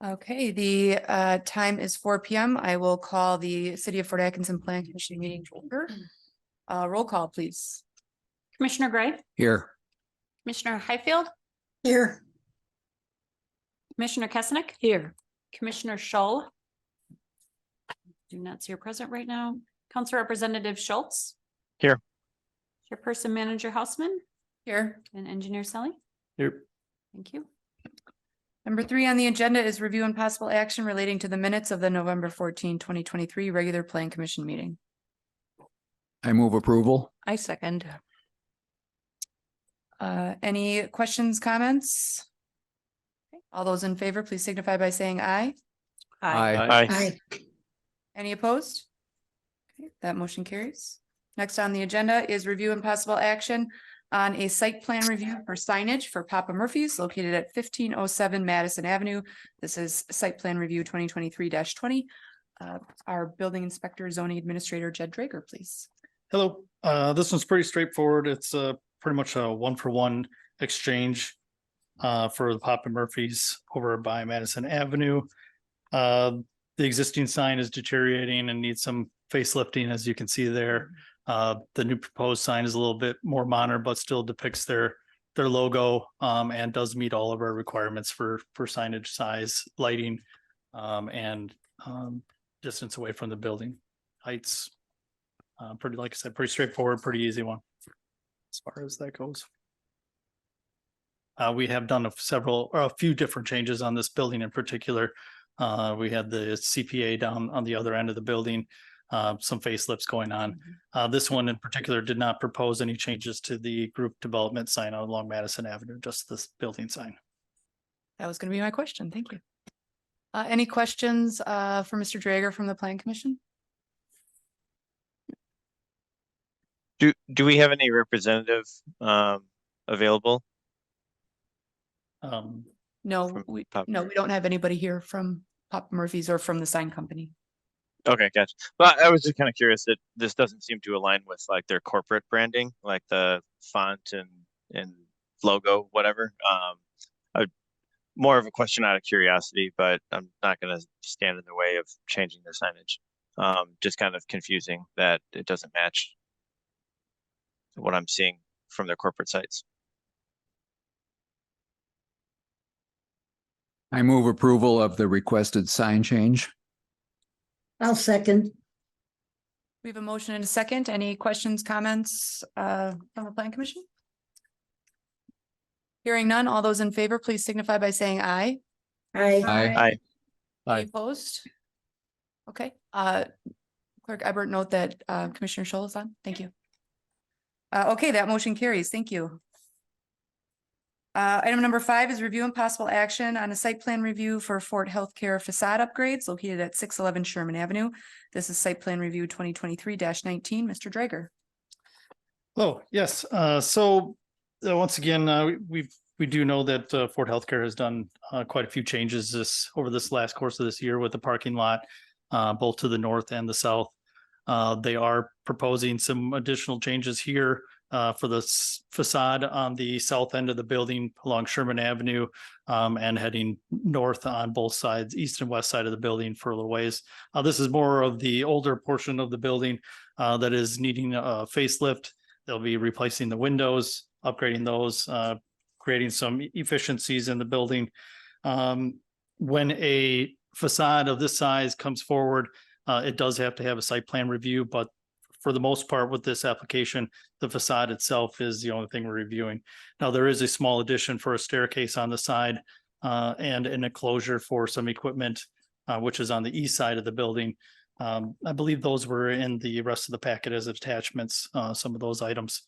Okay, the time is 4 p.m. I will call the City of Fort Atkinson Plan Commission meeting to order. Roll call, please. Commissioner Gray, Here. Commissioner Highfield, Here. Commissioner Kesnick. Here. Commissioner Shull. Do not see her present right now. Council Representative Schultz. Here. Chairperson Manager Houseman Here. and Engineer Selly. Here. Thank you. Number 3 on the agenda is review and possible action relating to the minutes of the November 14, 2023 regular Plan Commission meeting. I move approval. I second. Any questions, comments? Okay, all those in favor, please signify by saying aye. Aye. Aye. Any opposed? Okay, that motion carries. Next on the agenda is review and possible action on a site plan review for signage for Papa Murphy's located at 1507 Madison Avenue. This is site plan review 2023-20. Our building inspector, zoning administrator, Jed Drager, please. Hello, this one's pretty straightforward. It's pretty much a 1-for-1 exchange for the Papa Murphy's over by Madison Avenue. The existing sign is deteriorating and needs some facelifting, as you can see there. The new proposed sign is a little bit more modern, but still depicts their logo and does meet all of our requirements for signage, size, lighting, and distance away from the building, heights. Pretty, like I said, pretty straightforward, pretty easy one as far as that goes. We have done a few different changes on this building in particular. We had the CPA down on the other end of the building, some facelifts going on. This one in particular did not propose any changes to the group development sign along Madison Avenue, just this building sign. That was going to be my question. Thank you. Any questions for Mr. Drager from the Plan Commission? Do we have any representative available? No, we don't have anybody here from Papa Murphy's or from the sign company. Okay, gotcha. But I was just kind of curious that this doesn't seem to align with like their corporate branding, like the font and logo, whatever. More of a question out of curiosity, but I'm not going to stand in the way of changing the signage. Just kind of confusing that it doesn't match what I'm seeing from their corporate sites. I move approval of the requested sign change. I'll second. We have a motion and a second. Any questions, comments from the Plan Commission? Hearing none, all those in favor, please signify by saying aye. Aye. Aye. Any opposed? Okay, Clerk Ebert, note that Commissioner Scholl is on. Thank you. Okay, that motion carries. Thank you. Item number 5 is review and possible action on a site plan review for Fort Healthcare facade upgrades located at 611 Sherman Avenue. This is site plan review 2023-19. Mr. Drager. Oh, yes. So once again, we do know that Fort Healthcare has done quite a few changes over this last course of this year with the parking lot, both to the north and the south. They are proposing some additional changes here for the facade on the south end of the building along Sherman Avenue and heading north on both sides, east and west side of the building for a little ways. This is more of the older portion of the building that is needing a facelift. They'll be replacing the windows, upgrading those, creating some efficiencies in the building. When a facade of this size comes forward, it does have to have a site plan review, but for the most part with this application, the facade itself is the only thing we're reviewing. Now, there is a small addition for a staircase on the side and an enclosure for some equipment, which is on the east side of the building. I believe those were in the rest of the packet as attachments, some of those items.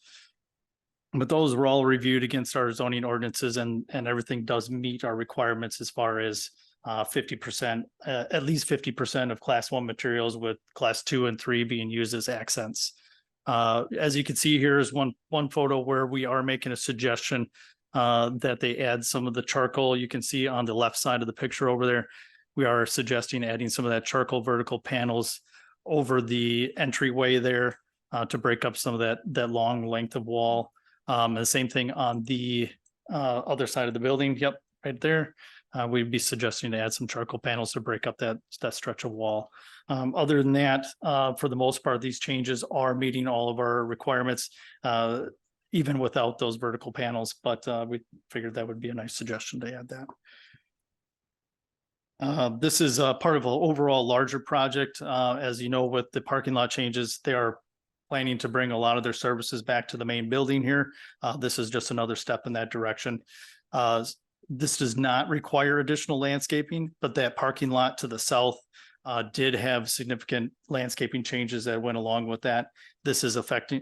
But those were all reviewed against our zoning ordinances and everything does meet our requirements as far as 50%, at least 50% of class 1 materials with class 2 and 3 being used as accents. As you can see, here is one photo where we are making a suggestion that they add some of the charcoal. You can see on the left side of the picture over there, we are suggesting adding some of that charcoal vertical panels over the entryway there to break up some of that long length of wall. The same thing on the other side of the building. Yep, right there. we'd be suggesting to add some charcoal panels to break up that stretch of wall. Other than that, for the most part, these changes are meeting all of our requirements, even without those vertical panels, but we figured that would be a nice suggestion to add that. This is part of an overall larger project. As you know, with the parking lot changes, they are planning to bring a lot of their services back to the main building here. This is just another step in that direction. This does not require additional landscaping, but that parking lot to the south did have significant landscaping changes that went along with that. This is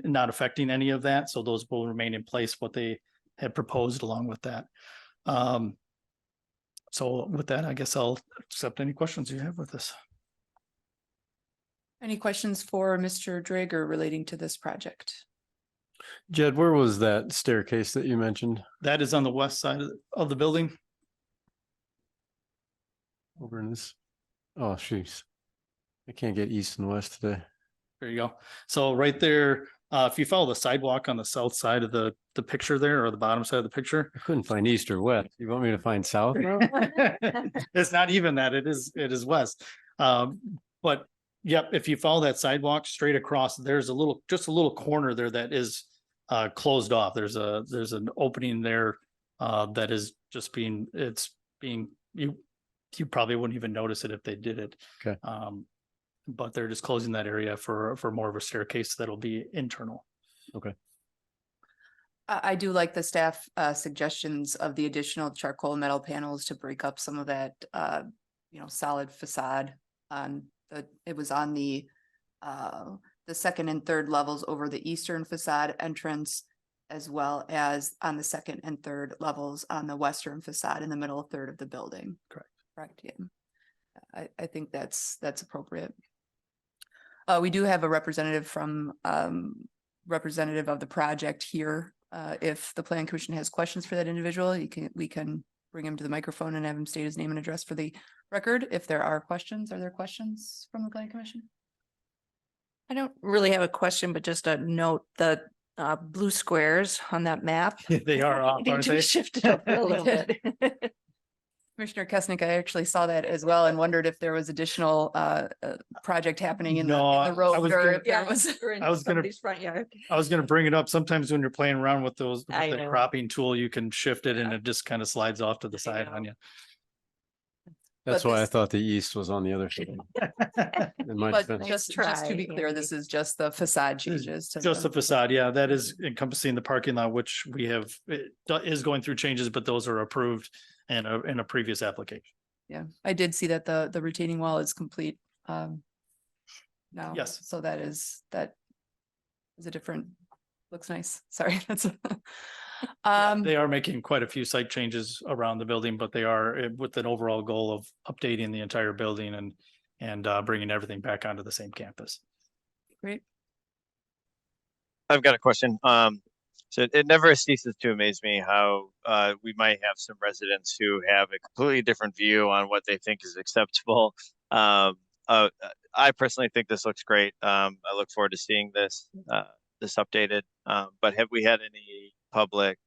not affecting any of that, so those will remain in place, what they had proposed along with that. So with that, I guess I'll accept any questions you have with this. Any questions for Mr. Drager relating to this project? Jed, where was that staircase that you mentioned? That is on the west side of the building. Over in this? Oh, jeez. I can't get east and west today. There you go. So right there, if you follow the sidewalk on the south side of the picture there, or the bottom side of the picture. I couldn't find east or west. You want me to find south now? It's not even that, it is west. But yep, if you follow that sidewalk straight across, there's just a little corner there that is closed off. There's an opening there that is just you probably wouldn't even notice it if they did it. Okay. But they're just closing that area for more of a staircase that'll be internal. Okay. I do like the staff suggestions of the additional charcoal metal panels to break up some of that solid facade on it was on the second and third levels over the eastern facade entrance, as well as on the second and third levels on the western facade in the middle third of the building. Correct, yeah. I think that's appropriate. We do have a representative from representative of the project here. If the Plan Commission has questions for that individual, we can bring him to the microphone and have him state his name and address for the record. If there are questions, are there questions from the Plan Commission? I don't really have a question, but just a note, the blue squares on that map. They are off, Need aren't to they? shift it up a little bit. Commissioner Kesnick, I actually saw that as well and wondered if there was additional project happening in the road or if there was. I was gonna- Somebody's front yard. I was gonna bring it up. Sometimes when you're playing around with with I the know. cropping tool, you can shift it and it just kind of slides off to the I side on know. That's But why I this- thought the east was on the other side. you. In my But defense. just to be try, clear, Andy. this is just the facade This is changes. To Just the facade, yeah, that is encompassing the parking lot, which we have, it is going through changes, but those are approved in a previous application. Yeah, I did see that the retaining wall is complete now. Yes. So that is a different, looks nice. Sorry, that's. They are making quite a few site changes around the building, but they are with an overall goal of updating the entire building and bringing everything back onto the same campus. Great. I've got a question. So it never ceases to amaze me how we might have some residents who have a completely different view on what they think is acceptable. I personally think this looks great. I look forward to seeing this updated. But have we had any public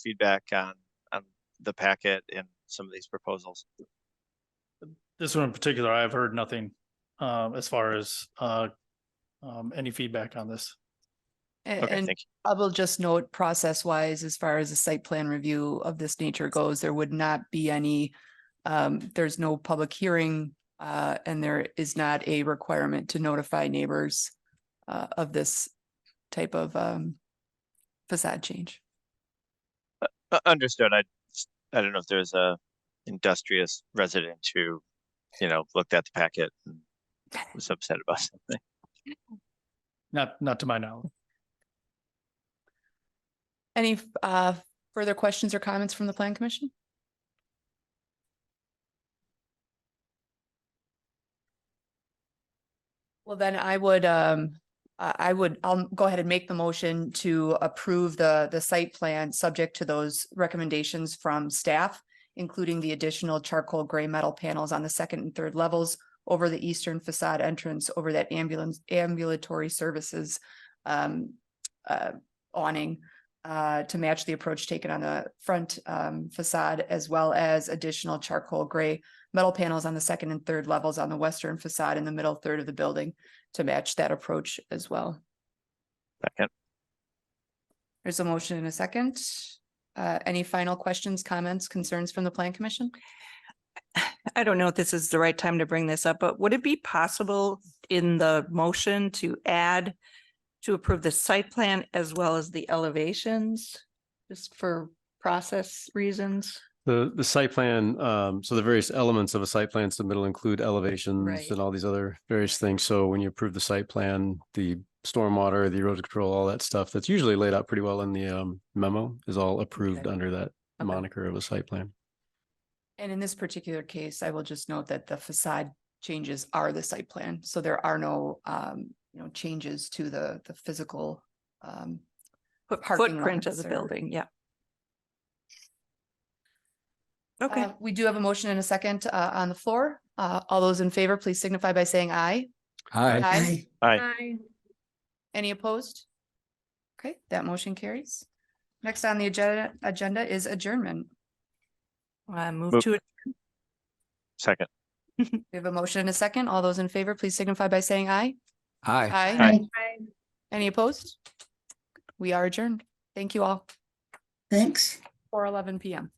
feedback on the packet and some of these proposals? This one in particular, I've heard nothing as far as any feedback on this. Okay, And thank you. I will just note process wise, as far as a site plan review of this nature goes, there would not be any, there's no public hearing and there is not a requirement to notify neighbors of this type of facade change. Understood. I don't know if there's a industrious resident who, looked at the packet and was upset about something. Not to my knowledge. Any further questions or comments from the Plan Commission? Well, then I'll go ahead and make the motion to approve the site plan subject to those recommendations from staff, including the additional charcoal gray metal panels on the second and third levels over the eastern facade entrance over that ambulatory services awning. to match the approach taken on the front facade, as well as additional charcoal gray metal panels on the second and third levels on the western facade in the middle third of the building to match that approach as well. Second. There's a motion and a second. Any final questions, comments, concerns from the Plan Commission? I don't know if this is the right time to bring this up, but would it be possible in the motion to add to approve the site plan as well as the elevations, just for process reasons? The site plan, so the various elements of a site plan submittal include elevations Right. and all these other various things. So when you approve the site plan, the stormwater, the erosion control, all that stuff that's usually laid out pretty well in the memo is all approved Okay. under that Okay. moniker of a site plan. And in this particular case, I will just note that the facade changes are the site plan, so there are no, changes to the physical. Parking Footprint of lots the or- building, yeah. Okay, We do have a motion and a second on the floor. All those in favor, please signify by saying aye. Aye. Aye. Any opposed? Okay, that motion carries. Next on the agenda is adjournment. move Move. to it. Second. We have a motion and a second. All those in favor, please signify by saying aye. Aye. Aye. Any opposed? We are adjourned. Thank you all. Thanks. 4:11 PM.